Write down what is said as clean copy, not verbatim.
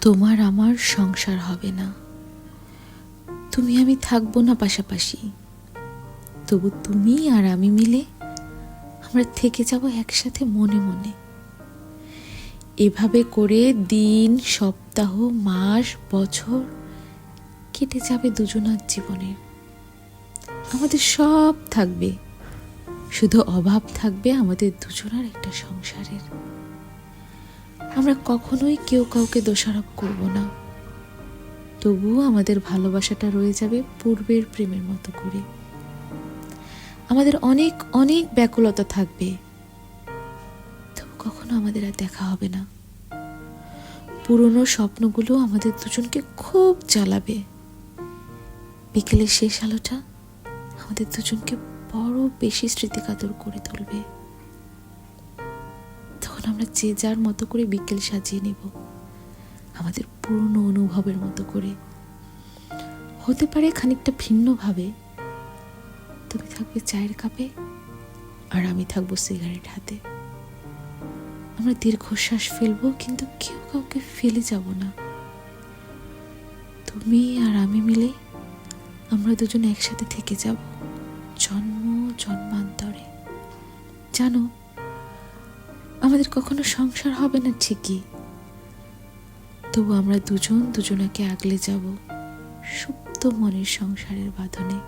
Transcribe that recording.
তোমার আমার সংসার হবে না, তুমি আমি থাকবো না পাশাপাশি, তবু তুমি আর আমি মিলে আমরা থেকে যাব একসাথে মনে মনে। এভাবে করে দিন, সপ্তাহ, মাস, বছর কেটে যাবে দুজনার জীবনের। আমাদের সব থাকবে, শুধু অভাব থাকবে আমাদের দুজনার একটা সংসারের। আমরা কখনোই কেউ কাউকে দোষারোপ করব না, তবুও আমাদের ভালোবাসাটা রয়ে যাবে পূর্বের প্রেমের মতো করে। আমাদের অনেক অনেক ব্যাকুলতা থাকবে, তবু কখনো আমাদের আর দেখা হবে না। পুরনো স্বপ্নগুলো আমাদের দুজনকে খুব জ্বালাবে। বিকেলের শেষ আলোটা আমাদের দুজনকে বড় বেশি স্মৃতিকাতর করে তুলবে। তখন আমরা যে যার মতো করে বিকেল সাজিয়ে নেব, আমাদের পুরনো অনুভবের মতো করে। হতে পারে খানিকটা ভিন্নভাবে। তুমি থাকবে চায়ের কাপে, আর আমি থাকবো সিগারেট হাতে। আমরা দীর্ঘশ্বাস ফেলবো, কিন্তু কেউ কাউকে ফেলে যাব না। তুমি আর আমি মিলে আমরা দুজন একসাথে থেকে যাব জন্ম জন্মান্তরে। জানো, আমাদের কখনো সংসার হবে না ঠিকই, তবু আমরা দুজন দুজনাকে আগলে যাব সুপ্ত মনের সংসারের বাঁধনে।